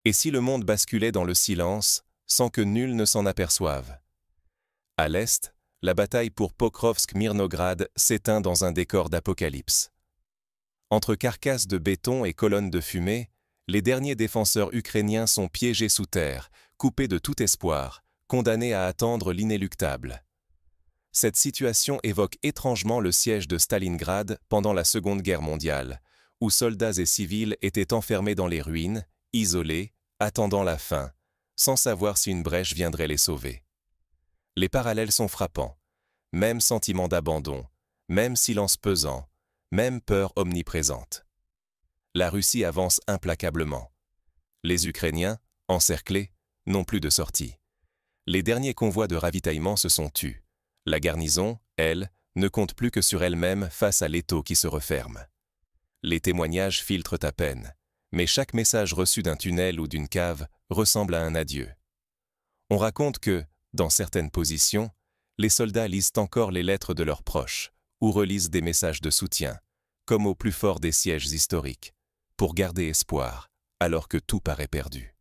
Et si le monde basculait dans le silence, sans que nul ne s'en aperçoive? À l'est, la bataille pour Pokrovsk-Mirnograd s'éteint dans un décor d'apocalypse. Entre carcasses de béton et colonnes de fumée, les derniers défenseurs ukrainiens sont piégés sous terre, coupés de tout espoir, condamnés à attendre l'inéluctable. Cette situation évoque étrangement le siège de Stalingrad pendant la Seconde Guerre mondiale, où soldats et civils étaient enfermés dans les ruines, isolés, attendant la fin, sans savoir si une brèche viendrait les sauver. Les parallèles sont frappants. Même sentiment d'abandon, même silence pesant, même peur omniprésente. La Russie avance implacablement. Les Ukrainiens, encerclés, n'ont plus de sortie. Les derniers convois de ravitaillement se sont tus. La garnison, elle, ne compte plus que sur elle-même face à l'étau qui se referme. Les témoignages filtrent à peine, mais chaque message reçu d'un tunnel ou d'une cave ressemble à un adieu. On raconte que, dans certaines positions, les soldats lisent encore les lettres de leurs proches ou relisent des messages de soutien, comme au plus fort des sièges historiques, pour garder espoir, alors que tout paraît perdu.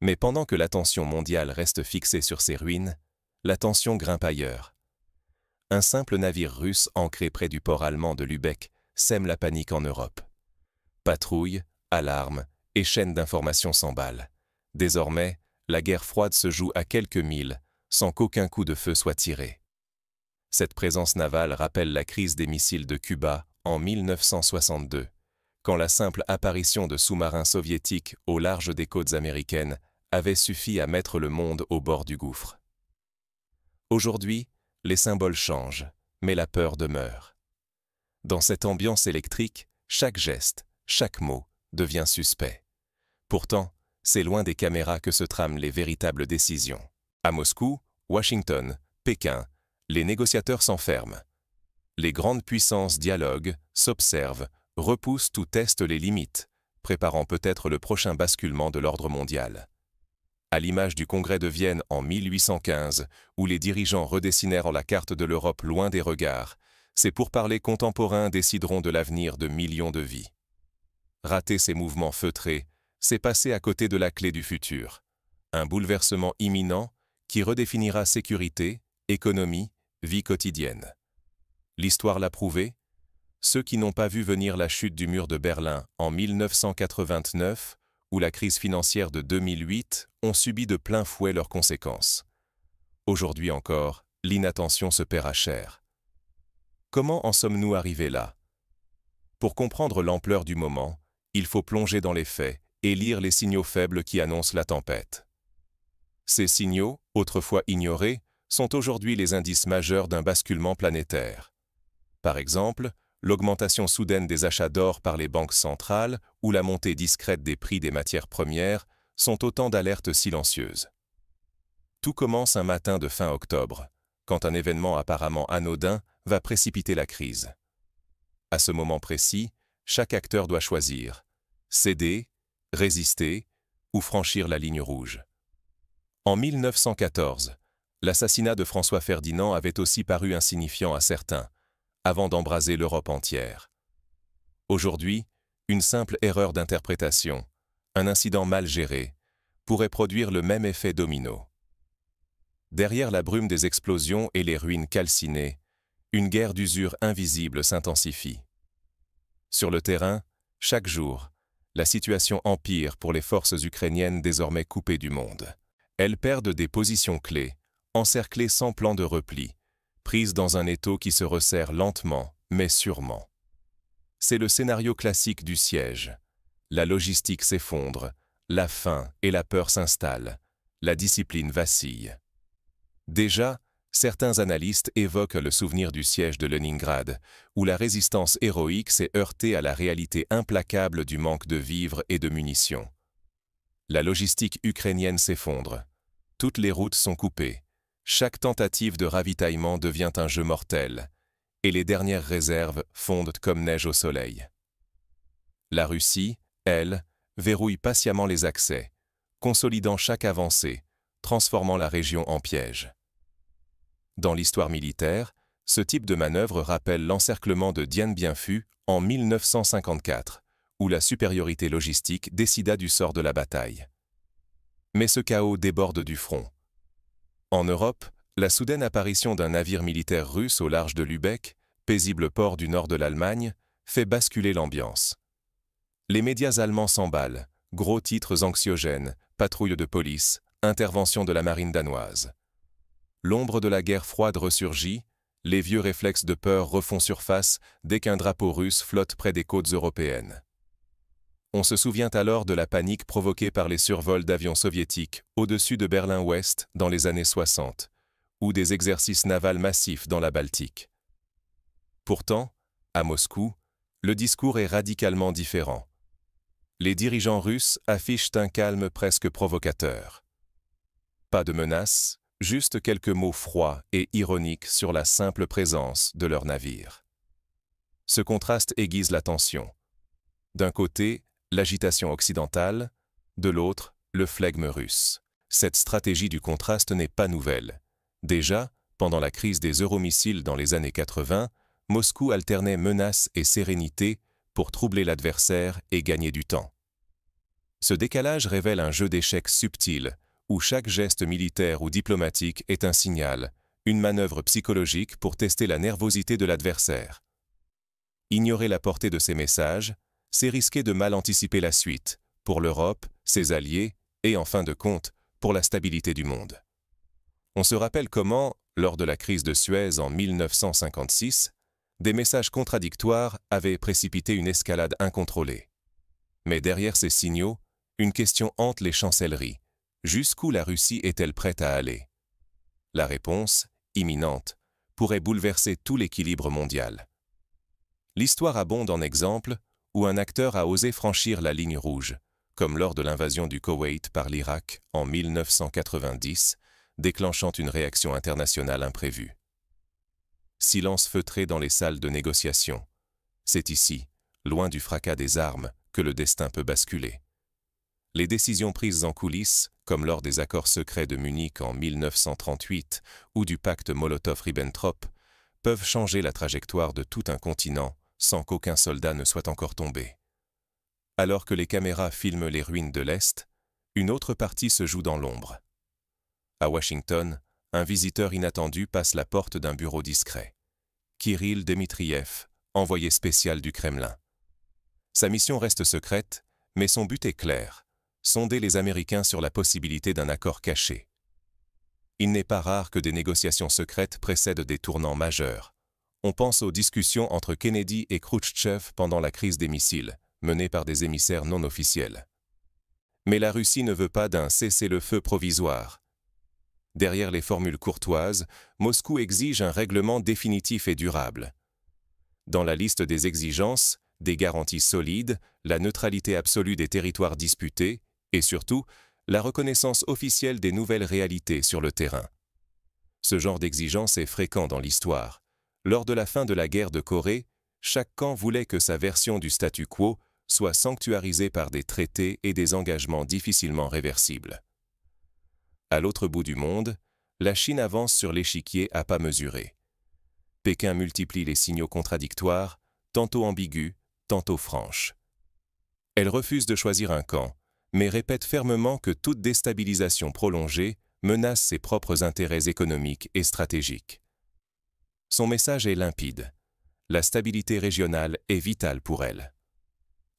Mais pendant que l'attention mondiale reste fixée sur ces ruines, la tension grimpe ailleurs. Un simple navire russe ancré près du port allemand de Lübeck sème la panique en Europe. Patrouilles, alarmes et chaînes d'information s'emballent. Désormais, la guerre froide se joue à quelques milles, sans qu'aucun coup de feu soit tiré. Cette présence navale rappelle la crise des missiles de Cuba en 1962, quand la simple apparition de sous-marins soviétiques au large des côtes américaines avait suffi à mettre le monde au bord du gouffre. Aujourd'hui, les symboles changent, mais la peur demeure. Dans cette ambiance électrique, chaque geste, chaque mot devient suspect. Pourtant, c'est loin des caméras que se trament les véritables décisions. À Moscou, Washington, Pékin, les négociateurs s'enferment. Les grandes puissances dialoguent, s'observent, repoussent ou testent les limites, préparant peut-être le prochain basculement de l'ordre mondial. À l'image du Congrès de Vienne en 1815, où les dirigeants redessinèrent la carte de l'Europe loin des regards, ces pourparlers contemporains décideront de l'avenir de millions de vies. Rater ces mouvements feutrés, c'est passer à côté de la clé du futur. Un bouleversement imminent qui redéfinira sécurité, économie, vie quotidienne. L'histoire l'a prouvé. Ceux qui n'ont pas vu venir la chute du mur de Berlin en 1989 ou la crise financière de 2008 ont subi de plein fouet leurs conséquences. Aujourd'hui encore, l'inattention se paiera cher. Comment en sommes-nous arrivés là? Pour comprendre l'ampleur du moment, il faut plonger dans les faits et lire les signaux faibles qui annoncent la tempête. Ces signaux, autrefois ignorés, sont aujourd'hui les indices majeurs d'un basculement planétaire. Par exemple, l'augmentation soudaine des achats d'or par les banques centrales ou la montée discrète des prix des matières premières sont autant d'alertes silencieuses. Tout commence un matin de fin octobre, quand un événement apparemment anodin va précipiter la crise. À ce moment précis, chaque acteur doit choisir – céder, résister ou franchir la ligne rouge. En 1914, l'assassinat de François Ferdinand avait aussi paru insignifiant à certains, avant d'embraser l'Europe entière. Aujourd'hui, une simple erreur d'interprétation, un incident mal géré, pourrait produire le même effet domino. Derrière la brume des explosions et les ruines calcinées, une guerre d'usure invisible s'intensifie. Sur le terrain, chaque jour, la situation empire pour les forces ukrainiennes désormais coupées du monde. Elles perdent des positions clés, encerclées sans plan de repli, prises dans un étau qui se resserre lentement, mais sûrement. C'est le scénario classique du siège. La logistique s'effondre, la faim et la peur s'installent, la discipline vacille. Déjà, certains analystes évoquent le souvenir du siège de Leningrad, où la résistance héroïque s'est heurtée à la réalité implacable du manque de vivres et de munitions. La logistique ukrainienne s'effondre. Toutes les routes sont coupées. Chaque tentative de ravitaillement devient un jeu mortel, et les dernières réserves fondent comme neige au soleil. La Russie, elle, verrouille patiemment les accès, consolidant chaque avancée, transformant la région en piège. Dans l'histoire militaire, ce type de manœuvre rappelle l'encerclement de Dien Bien Phu en 1954, où la supériorité logistique décida du sort de la bataille. Mais ce chaos déborde du front. En Europe, la soudaine apparition d'un navire militaire russe au large de Lübeck, paisible port du nord de l'Allemagne, fait basculer l'ambiance. Les médias allemands s'emballent, gros titres anxiogènes, patrouilles de police, intervention de la marine danoise. L'ombre de la guerre froide ressurgit, les vieux réflexes de peur refont surface dès qu'un drapeau russe flotte près des côtes européennes. On se souvient alors de la panique provoquée par les survols d'avions soviétiques au-dessus de Berlin-Ouest dans les années 60, ou des exercices navals massifs dans la Baltique. Pourtant, à Moscou, le discours est radicalement différent. Les dirigeants russes affichent un calme presque provocateur. Pas de menaces, juste quelques mots froids et ironiques sur la simple présence de leurs navires. Ce contraste aiguise la tension. D'un côté, l'agitation occidentale, de l'autre, le flegme russe. Cette stratégie du contraste n'est pas nouvelle. Déjà, pendant la crise des euromissiles dans les années 80, Moscou alternait menaces et sérénité pour troubler l'adversaire et gagner du temps. Ce décalage révèle un jeu d'échecs subtil, où chaque geste militaire ou diplomatique est un signal, une manœuvre psychologique pour tester la nervosité de l'adversaire. Ignorer la portée de ces messages, c'est risquer de mal anticiper la suite, pour l'Europe, ses alliés, et en fin de compte, pour la stabilité du monde. On se rappelle comment, lors de la crise de Suez en 1956, des messages contradictoires avaient précipité une escalade incontrôlée. Mais derrière ces signaux, une question hante les chancelleries. Jusqu'où la Russie est-elle prête à aller? La réponse, imminente, pourrait bouleverser tout l'équilibre mondial. L'histoire abonde en exemples où un acteur a osé franchir la ligne rouge, comme lors de l'invasion du Koweït par l'Irak en 1990, déclenchant une réaction internationale imprévue. Silence feutré dans les salles de négociation. C'est ici, loin du fracas des armes, que le destin peut basculer. Les décisions prises en coulisses, comme lors des accords secrets de Munich en 1938 ou du pacte Molotov-Ribbentrop, peuvent changer la trajectoire de tout un continent sans qu'aucun soldat ne soit encore tombé. Alors que les caméras filment les ruines de l'Est, une autre partie se joue dans l'ombre. À Washington, un visiteur inattendu passe la porte d'un bureau discret. Kirill Dmitriev, envoyé spécial du Kremlin. Sa mission reste secrète, mais son but est clair, sonder les Américains sur la possibilité d'un accord caché. Il n'est pas rare que des négociations secrètes précèdent des tournants majeurs. On pense aux discussions entre Kennedy et Khrouchtchev pendant la crise des missiles, menées par des émissaires non officiels. Mais la Russie ne veut pas d'un cessez-le-feu provisoire. Derrière les formules courtoises, Moscou exige un règlement définitif et durable. Dans la liste des exigences, des garanties solides, la neutralité absolue des territoires disputés et surtout, la reconnaissance officielle des nouvelles réalités sur le terrain. Ce genre d'exigence est fréquent dans l'histoire. Lors de la fin de la guerre de Corée, chaque camp voulait que sa version du statu quo soit sanctuarisée par des traités et des engagements difficilement réversibles. À l'autre bout du monde, la Chine avance sur l'échiquier à pas mesurés. Pékin multiplie les signaux contradictoires, tantôt ambigus, tantôt franches. Elle refuse de choisir un camp, mais répète fermement que toute déstabilisation prolongée menace ses propres intérêts économiques et stratégiques. Son message est limpide. La stabilité régionale est vitale pour elle.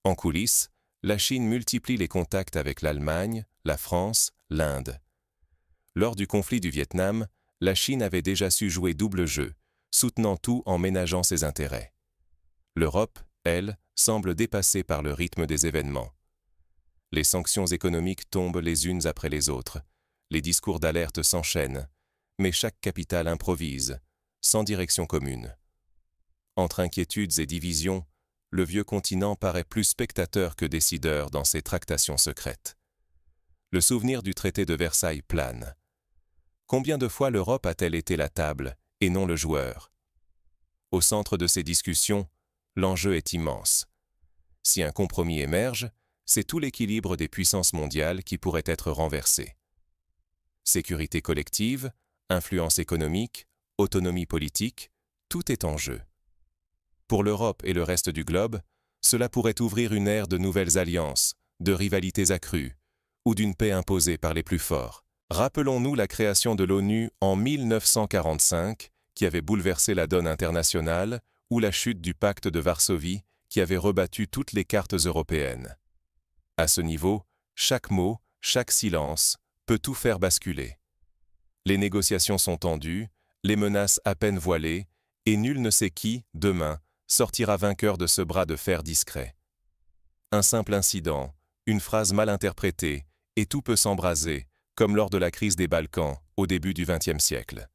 En coulisses, la Chine multiplie les contacts avec l'Allemagne, la France, l'Inde. Lors du conflit du Vietnam, la Chine avait déjà su jouer double jeu, soutenant tout en ménageant ses intérêts. L'Europe, elle, semble dépassée par le rythme des événements. Les sanctions économiques tombent les unes après les autres. Les discours d'alerte s'enchaînent, mais chaque capitale improvise, sans direction commune. Entre inquiétudes et divisions, le vieux continent paraît plus spectateur que décideur dans ses tractations secrètes. Le souvenir du traité de Versailles plane. Combien de fois l'Europe a-t-elle été la table et non le joueur? Au centre de ces discussions, l'enjeu est immense. Si un compromis émerge, c'est tout l'équilibre des puissances mondiales qui pourrait être renversé. Sécurité collective, influence économique, autonomie politique, tout est en jeu. Pour l'Europe et le reste du globe, Cela pourrait ouvrir une ère de nouvelles alliances, de rivalités accrues, ou d'une paix imposée par les plus forts. Rappelons-nous la création de l'ONU en 1945, qui avait bouleversé la donne internationale, ou la chute du pacte de Varsovie, qui avait rebattu toutes les cartes européennes. À ce niveau, chaque mot, chaque silence, peut tout faire basculer. Les négociations sont tendues, les menaces à peine voilées, et nul ne sait qui, demain, sortira vainqueur de ce bras de fer discret. Un simple incident, une phrase mal interprétée, et tout peut s'embraser, comme lors de la crise des Balkans, au début du XXe siècle.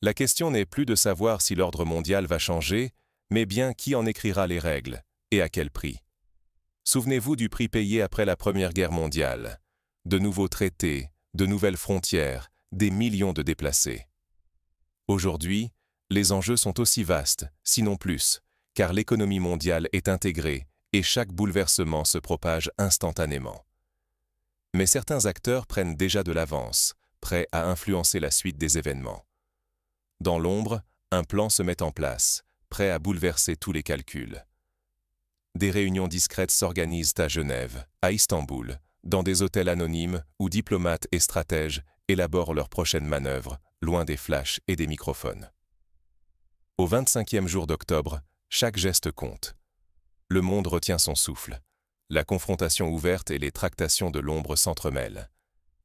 La question n'est plus de savoir si l'ordre mondial va changer, mais bien qui en écrira les règles, et à quel prix. Souvenez-vous du prix payé après la Première Guerre mondiale. De nouveaux traités, de nouvelles frontières, des millions de déplacés. Aujourd'hui, les enjeux sont aussi vastes, sinon plus, car l'économie mondiale est intégrée et chaque bouleversement se propage instantanément. Mais certains acteurs prennent déjà de l'avance, prêts à influencer la suite des événements. Dans l'ombre, un plan se met en place, prêt à bouleverser tous les calculs. Des réunions discrètes s'organisent à Genève, à Istanbul, dans des hôtels anonymes où diplomates et stratèges élaborent leurs prochaines manœuvres, loin des flashs et des microphones. Au 25e jour d'octobre, chaque geste compte. Le monde retient son souffle. La confrontation ouverte et les tractations de l'ombre s'entremêlent.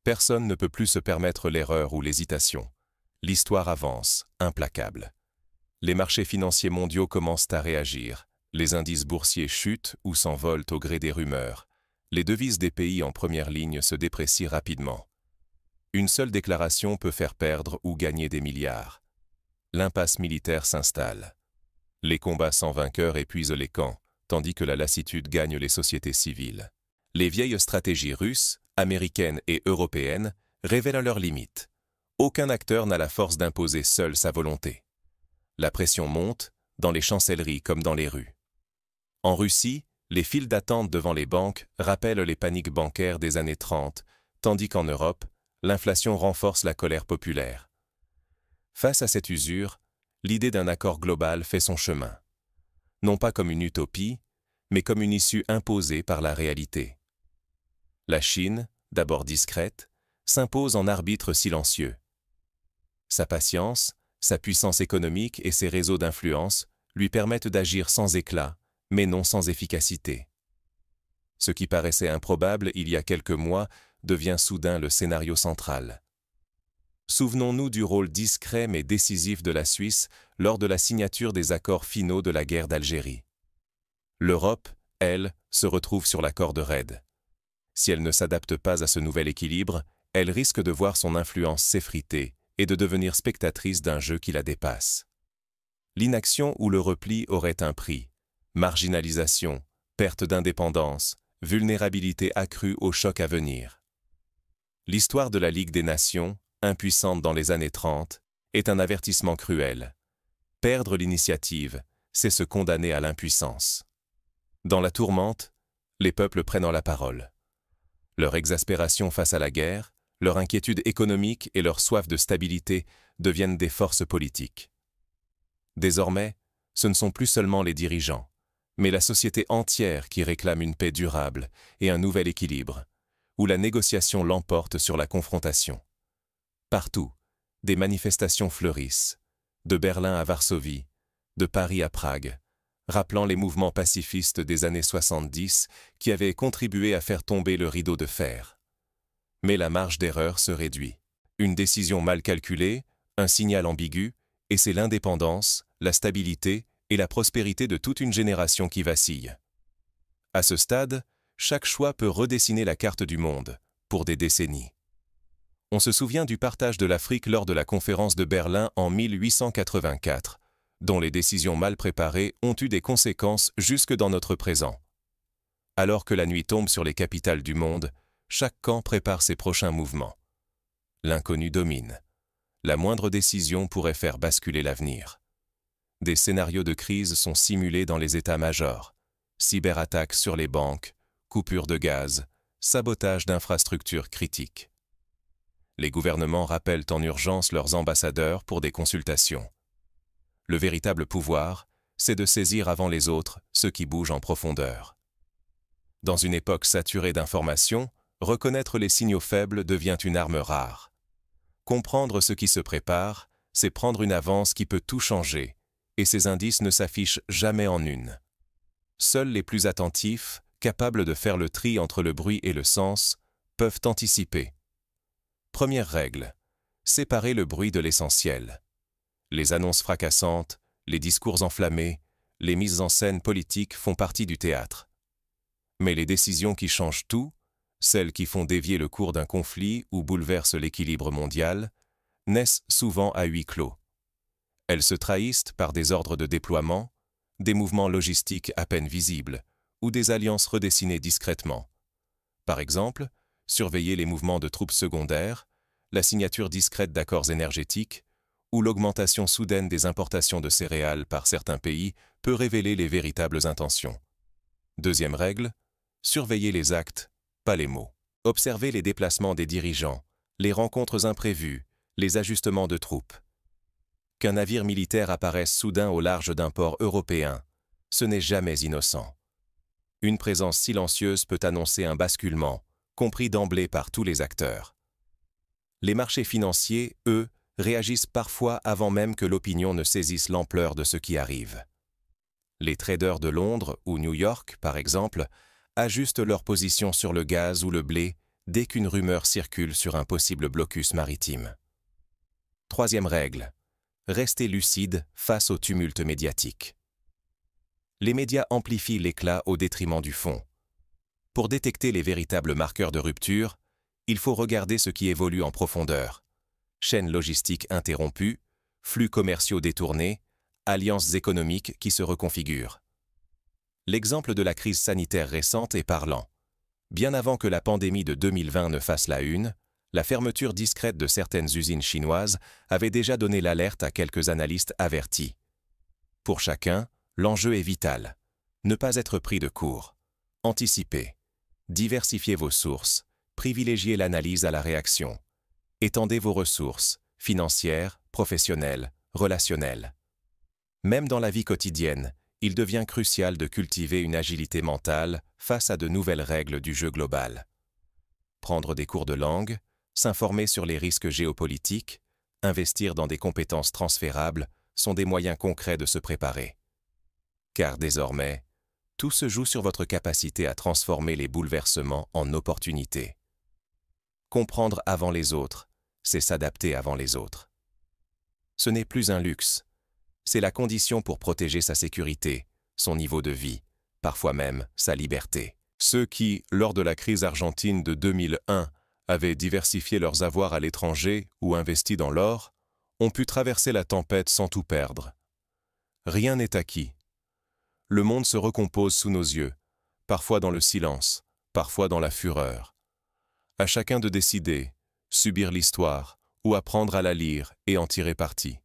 Personne ne peut plus se permettre l'erreur ou l'hésitation. L'histoire avance, implacable. Les marchés financiers mondiaux commencent à réagir. Les indices boursiers chutent ou s'envolent au gré des rumeurs. Les devises des pays en première ligne se déprécient rapidement. Une seule déclaration peut faire perdre ou gagner des milliards. L'impasse militaire s'installe. Les combats sans vainqueur épuisent les camps, tandis que la lassitude gagne les sociétés civiles. Les vieilles stratégies russes, américaines et européennes révèlent leurs limites. Aucun acteur n'a la force d'imposer seul sa volonté. La pression monte, dans les chancelleries comme dans les rues. En Russie, les files d'attente devant les banques rappellent les paniques bancaires des années 30, tandis qu'en Europe, l'inflation renforce la colère populaire. Face à cette usure, l'idée d'un accord global fait son chemin. Non pas comme une utopie, mais comme une issue imposée par la réalité. La Chine, d'abord discrète, s'impose en arbitre silencieux. Sa patience, sa puissance économique et ses réseaux d'influence lui permettent d'agir sans éclat, mais non sans efficacité. Ce qui paraissait improbable il y a quelques mois devient soudain le scénario central. Souvenons-nous du rôle discret mais décisif de la Suisse lors de la signature des accords finaux de la guerre d'Algérie. L'Europe, elle, se retrouve sur la corde raide. Si elle ne s'adapte pas à ce nouvel équilibre, elle risque de voir son influence s'effriter et de devenir spectatrice d'un jeu qui la dépasse. L'inaction ou le repli aurait un prix. Marginalisation, perte d'indépendance, vulnérabilité accrue au choc à venir. L'histoire de la Ligue des Nations, impuissante dans les années 30, est un avertissement cruel. Perdre l'initiative, c'est se condamner à l'impuissance. Dans la tourmente, les peuples prennent la parole. Leur exaspération face à la guerre, leur inquiétude économique et leur soif de stabilité deviennent des forces politiques. Désormais, ce ne sont plus seulement les dirigeants, mais la société entière qui réclame une paix durable et un nouvel équilibre, où la négociation l'emporte sur la confrontation. Partout, des manifestations fleurissent, de Berlin à Varsovie, de Paris à Prague, rappelant les mouvements pacifistes des années 70 qui avaient contribué à faire tomber le rideau de fer. Mais la marge d'erreur se réduit. Une décision mal calculée, un signal ambigu, et c'est l'indépendance, la stabilité et la prospérité de toute une génération qui vacille. À ce stade, chaque choix peut redessiner la carte du monde, pour des décennies. On se souvient du partage de l'Afrique lors de la conférence de Berlin en 1884, dont les décisions mal préparées ont eu des conséquences jusque dans notre présent. Alors que la nuit tombe sur les capitales du monde, chaque camp prépare ses prochains mouvements. L'inconnu domine. La moindre décision pourrait faire basculer l'avenir. Des scénarios de crise sont simulés dans les états-majors. Cyberattaques sur les banques, coupures de gaz, sabotage d'infrastructures critiques. Les gouvernements rappellent en urgence leurs ambassadeurs pour des consultations. Le véritable pouvoir, c'est de saisir avant les autres ce qui bouge en profondeur. Dans une époque saturée d'informations, reconnaître les signaux faibles devient une arme rare. Comprendre ce qui se prépare, c'est prendre une avance qui peut tout changer, et ces indices ne s'affichent jamais en une. Seuls les plus attentifs, capables de faire le tri entre le bruit et le sens, peuvent anticiper. Première règle, séparer le bruit de l'essentiel. Les annonces fracassantes, les discours enflammés, les mises en scène politiques font partie du théâtre. Mais les décisions qui changent tout, celles qui font dévier le cours d'un conflit ou bouleversent l'équilibre mondial, naissent souvent à huis clos. Elles se trahissent par des ordres de déploiement, des mouvements logistiques à peine visibles ou des alliances redessinées discrètement. Par exemple, surveiller les mouvements de troupes secondaires, la signature discrète d'accords énergétiques ou l'augmentation soudaine des importations de céréales par certains pays peut révéler les véritables intentions. Deuxième règle, surveiller les actes, pas les mots. Observez les déplacements des dirigeants, les rencontres imprévues, les ajustements de troupes. Qu'un navire militaire apparaisse soudain au large d'un port européen, ce n'est jamais innocent. Une présence silencieuse peut annoncer un basculement, compris d'emblée par tous les acteurs. Les marchés financiers, eux, réagissent parfois avant même que l'opinion ne saisisse l'ampleur de ce qui arrive. Les traders de Londres ou New York, par exemple, ajustent leur position sur le gaz ou le blé dès qu'une rumeur circule sur un possible blocus maritime. Troisième règle, restez lucide face au tumulte médiatique. Les médias amplifient l'éclat au détriment du fond. Pour détecter les véritables marqueurs de rupture, il faut regarder ce qui évolue en profondeur. Chaînes logistiques interrompues, flux commerciaux détournés, alliances économiques qui se reconfigurent. L'exemple de la crise sanitaire récente est parlant. Bien avant que la pandémie de 2020 ne fasse la une, la fermeture discrète de certaines usines chinoises avait déjà donné l'alerte à quelques analystes avertis. Pour chacun, l'enjeu est vital. Ne pas être pris de court. Anticipez. Diversifiez vos sources. Privilégiez l'analyse à la réaction. Étendez vos ressources, financières, professionnelles, relationnelles. Même dans la vie quotidienne, il devient crucial de cultiver une agilité mentale face à de nouvelles règles du jeu global. Prendre des cours de langue, s'informer sur les risques géopolitiques, investir dans des compétences transférables sont des moyens concrets de se préparer. Car désormais, tout se joue sur votre capacité à transformer les bouleversements en opportunités. Comprendre avant les autres, c'est s'adapter avant les autres. Ce n'est plus un luxe, c'est la condition pour protéger sa sécurité, son niveau de vie, parfois même sa liberté. Ceux qui, lors de la crise argentine de 2001, avaient diversifié leurs avoirs à l'étranger ou investi dans l'or, ont pu traverser la tempête sans tout perdre. Rien n'est acquis. Le monde se recompose sous nos yeux, parfois dans le silence, parfois dans la fureur. À chacun de décider, subir l'histoire ou apprendre à la lire et en tirer parti.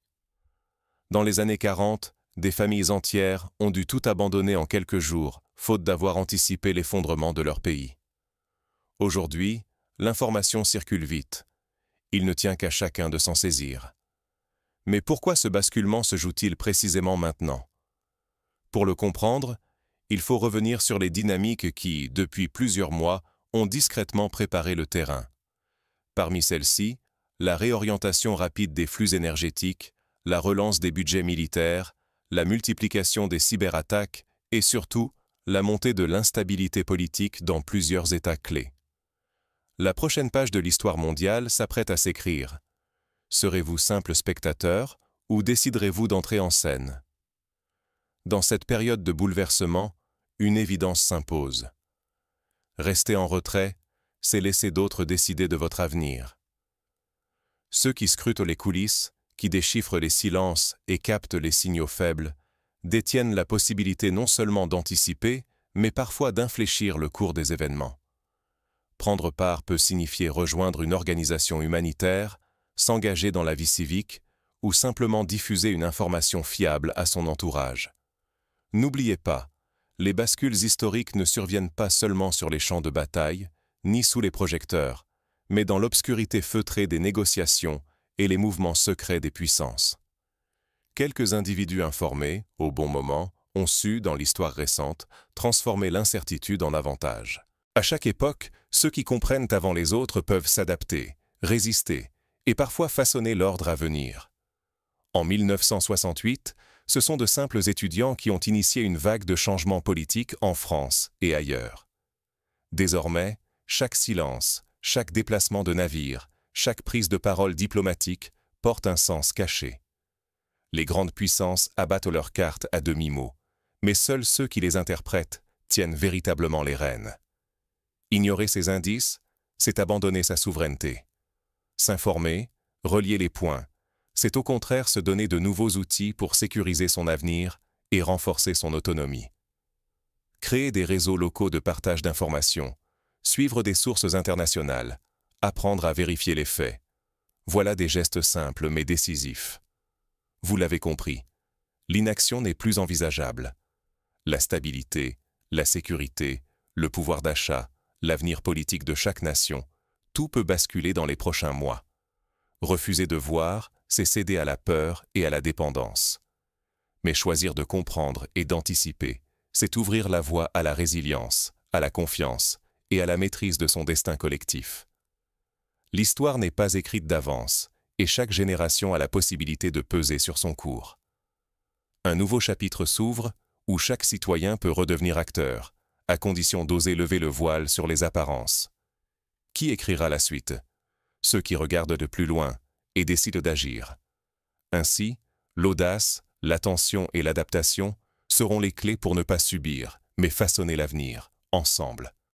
Dans les années 40, des familles entières ont dû tout abandonner en quelques jours, faute d'avoir anticipé l'effondrement de leur pays. Aujourd'hui, l'information circule vite. Il ne tient qu'à chacun de s'en saisir. Mais pourquoi ce basculement se joue-t-il précisément maintenant? Pour le comprendre, il faut revenir sur les dynamiques qui, depuis plusieurs mois, ont discrètement préparé le terrain. Parmi celles-ci, la réorientation rapide des flux énergétiques, la relance des budgets militaires, la multiplication des cyberattaques et surtout, la montée de l'instabilité politique dans plusieurs États clés. La prochaine page de l'histoire mondiale s'apprête à s'écrire. Serez-vous simple spectateur ou déciderez-vous d'entrer en scène? Dans cette période de bouleversement, une évidence s'impose. Rester en retrait, c'est laisser d'autres décider de votre avenir. Ceux qui scrutent les coulisses, qui déchiffrent les silences et captent les signaux faibles, détiennent la possibilité non seulement d'anticiper, mais parfois d'infléchir le cours des événements. Prendre part peut signifier rejoindre une organisation humanitaire, s'engager dans la vie civique ou simplement diffuser une information fiable à son entourage. N'oubliez pas, les bascules historiques ne surviennent pas seulement sur les champs de bataille, ni sous les projecteurs, mais dans l'obscurité feutrée des négociations et les mouvements secrets des puissances. Quelques individus informés, au bon moment, ont su, dans l'histoire récente, transformer l'incertitude en avantage. À chaque époque, ceux qui comprennent avant les autres peuvent s'adapter, résister, et parfois façonner l'ordre à venir. En 1968, ce sont de simples étudiants qui ont initié une vague de changements politiques en France et ailleurs. Désormais, chaque silence, chaque déplacement de navire, chaque prise de parole diplomatique porte un sens caché. Les grandes puissances abattent leurs cartes à demi-mot, mais seuls ceux qui les interprètent tiennent véritablement les rênes. Ignorer ces indices, c'est abandonner sa souveraineté. S'informer, relier les points, c'est au contraire se donner de nouveaux outils pour sécuriser son avenir et renforcer son autonomie. Créer des réseaux locaux de partage d'informations, suivre des sources internationales, apprendre à vérifier les faits. Voilà des gestes simples mais décisifs. Vous l'avez compris, l'inaction n'est plus envisageable. La stabilité, la sécurité, le pouvoir d'achat, l'avenir politique de chaque nation, tout peut basculer dans les prochains mois. Refuser de voir, c'est céder à la peur et à la dépendance. Mais choisir de comprendre et d'anticiper, c'est ouvrir la voie à la résilience, à la confiance et à la maîtrise de son destin collectif. L'histoire n'est pas écrite d'avance, et chaque génération a la possibilité de peser sur son cours. Un nouveau chapitre s'ouvre, où chaque citoyen peut redevenir acteur, à condition d'oser lever le voile sur les apparences. Qui écrira la suite? Ceux qui regardent de plus loin et décident d'agir. Ainsi, l'audace, l'attention et l'adaptation seront les clés pour ne pas subir, mais façonner l'avenir, ensemble.